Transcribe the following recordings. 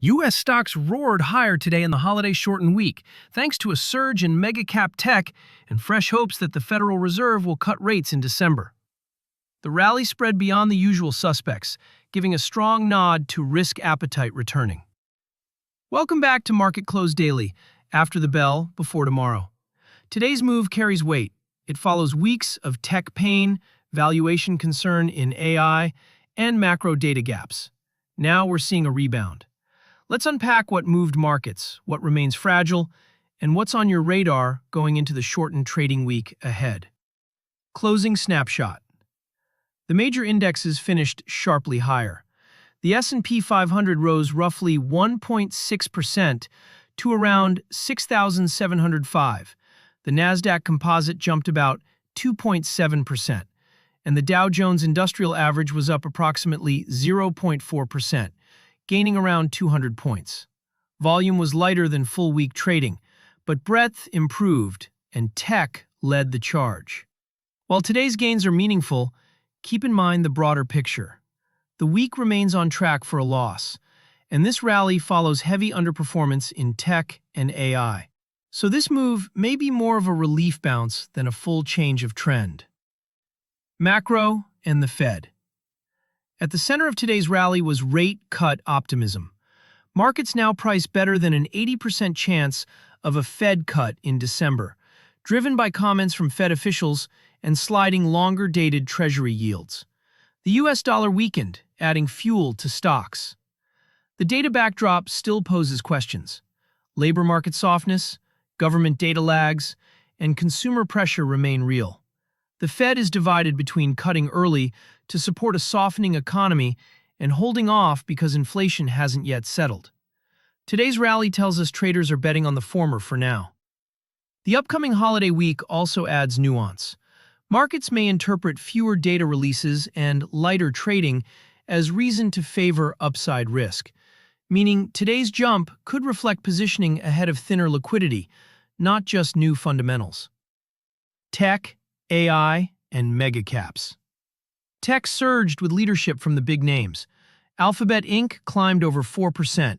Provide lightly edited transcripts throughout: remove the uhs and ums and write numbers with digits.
U.S. stocks roared higher today in the holiday-shortened week, thanks to a surge in mega-cap tech and fresh hopes that the Federal Reserve will cut rates in December. The rally spread beyond the usual suspects, giving a strong nod to risk appetite returning. Welcome back to Market Close Daily, after the bell, before tomorrow. Today's move carries weight. It follows weeks of tech pain, valuation concern in AI, and macro data gaps. Now we're seeing a rebound. Let's unpack what moved markets, what remains fragile, and what's on your radar going into the shortened trading week ahead. Closing snapshot. The major indexes finished sharply higher. The S&P 500 rose roughly 1.6% to around 6,705. The Nasdaq Composite jumped about 2.7%, and the Dow Jones Industrial Average was up approximately 0.4%. Gaining around 200 points. Volume was lighter than full-week trading, but breadth improved, and tech led the charge. While today's gains are meaningful, keep in mind the broader picture. The week remains on track for a loss, and this rally follows heavy underperformance in tech and AI. So this move may be more of a relief bounce than a full change of trend. Macro and the Fed. At the center of today's rally was rate cut optimism. Markets now price better than an 80% chance of a Fed cut in December, driven by comments from Fed officials and sliding longer-dated Treasury yields. The U.S. dollar weakened, adding fuel to stocks. The data backdrop still poses questions. Labor market softness, government data lags, and consumer pressure remain real. The Fed is divided between cutting early to support a softening economy and holding off because inflation hasn't yet settled. Today's rally tells us traders are betting on the former for now. The upcoming holiday week also adds nuance. Markets may interpret fewer data releases and lighter trading as reason to favor upside risk, meaning today's jump could reflect positioning ahead of thinner liquidity, not just new fundamentals. Tech, AI, and mega-caps. Tech surged with leadership from the big names. Alphabet Inc. climbed over 4%,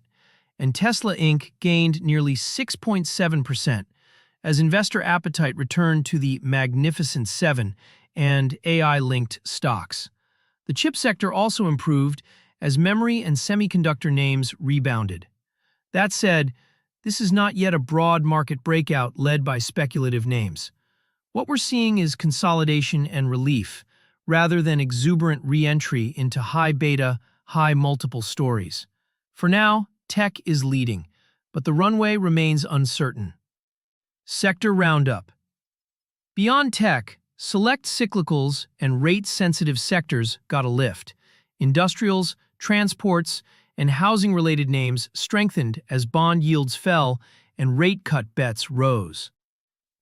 and Tesla Inc. gained nearly 6.7% as investor appetite returned to the Magnificent Seven and AI-linked stocks. The chip sector also improved as memory and semiconductor names rebounded. That said, this is not yet a broad market breakout led by speculative names. What we're seeing is consolidation and relief, rather than exuberant re-entry into high-beta, high-multiple stories. For now, tech is leading, but the runway remains uncertain. Sector Roundup. Beyond tech, select cyclicals and rate-sensitive sectors got a lift. Industrials, transports, and housing-related names strengthened as bond yields fell and rate-cut bets rose.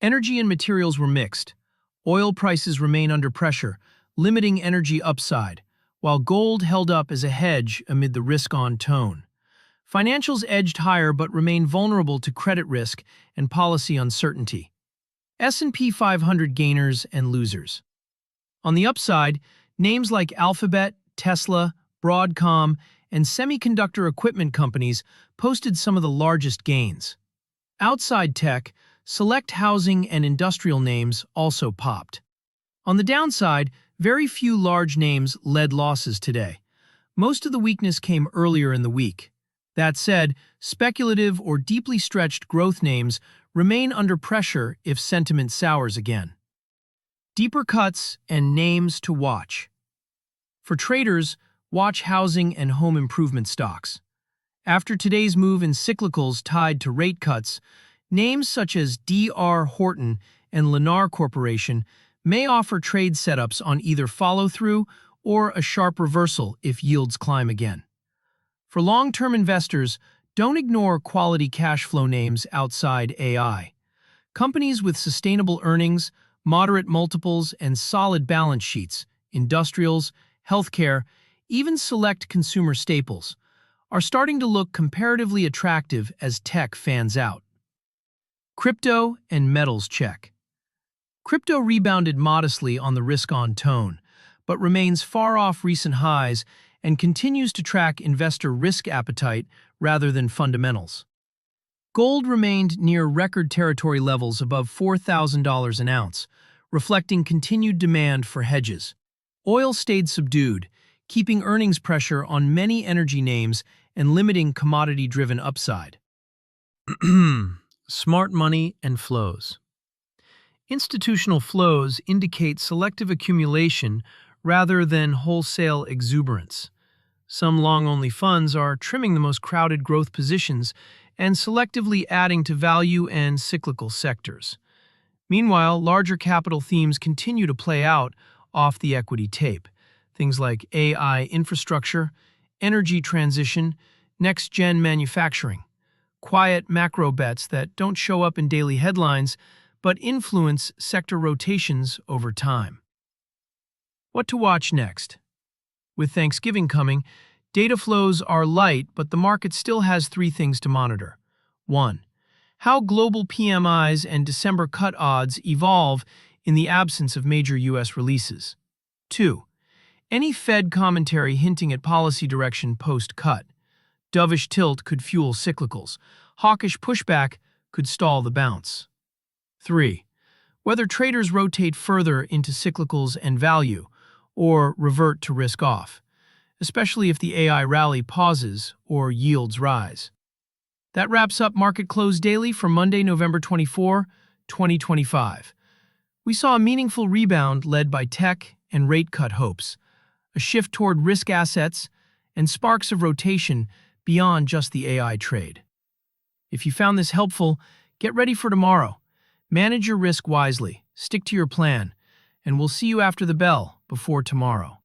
Energy and materials were mixed. Oil prices remain under pressure, limiting energy upside, while gold held up as a hedge amid the risk-on tone. Financials edged higher but remain vulnerable to credit risk and policy uncertainty. S&P 500 gainers and losers. On the upside, names like Alphabet, Tesla, Broadcom, and semiconductor equipment companies posted some of the largest gains. Outside tech, select housing and industrial names also popped. On the downside, very few large names led losses today. Most of the weakness came earlier in the week. That said, speculative or deeply stretched growth names remain under pressure if sentiment sours again. Deeper cuts and names to watch. For traders, watch housing and home improvement stocks. After today's move in cyclicals tied to rate cuts, names such as D.R. Horton and Lennar Corporation may offer trade setups on either follow-through or a sharp reversal if yields climb again. For long-term investors, don't ignore quality cash flow names outside AI. Companies with sustainable earnings, moderate multiples, and solid balance sheets, industrials, healthcare, even select consumer staples, are starting to look comparatively attractive as tech fans out. Crypto and metals check. Crypto rebounded modestly on the risk-on tone, but remains far off recent highs and continues to track investor risk appetite rather than fundamentals. Gold remained near record territory levels above $4,000 an ounce, reflecting continued demand for hedges. Oil stayed subdued, keeping earnings pressure on many energy names and limiting commodity-driven upside. Smart money and flows. Institutional flows indicate selective accumulation rather than wholesale exuberance. Some long-only funds are trimming the most crowded growth positions and selectively adding to value and cyclical sectors. Meanwhile, larger capital themes continue to play out off the equity tape. Things like AI infrastructure, energy transition, next-gen manufacturing. Quiet macro bets that don't show up in daily headlines but influence sector rotations over time. What to watch next? With Thanksgiving coming, data flows are light, but the market still has three things to monitor. 1. How global PMIs and December cut odds evolve in the absence of major U.S. releases. 2. Any Fed commentary hinting at policy direction post-cut. Dovish tilt could fuel cyclicals. Hawkish pushback could stall the bounce. 3. Whether traders rotate further into cyclicals and value, or revert to risk-off, especially if the AI rally pauses or yields rise. That wraps up Market Close Daily for Monday, November 24, 2025. We saw a meaningful rebound led by tech and rate cut hopes, a shift toward risk assets, and sparks of rotation beyond just the AI trade. If you found this helpful, get ready for tomorrow. Manage your risk wisely, stick to your plan, and we'll see you after the bell before tomorrow.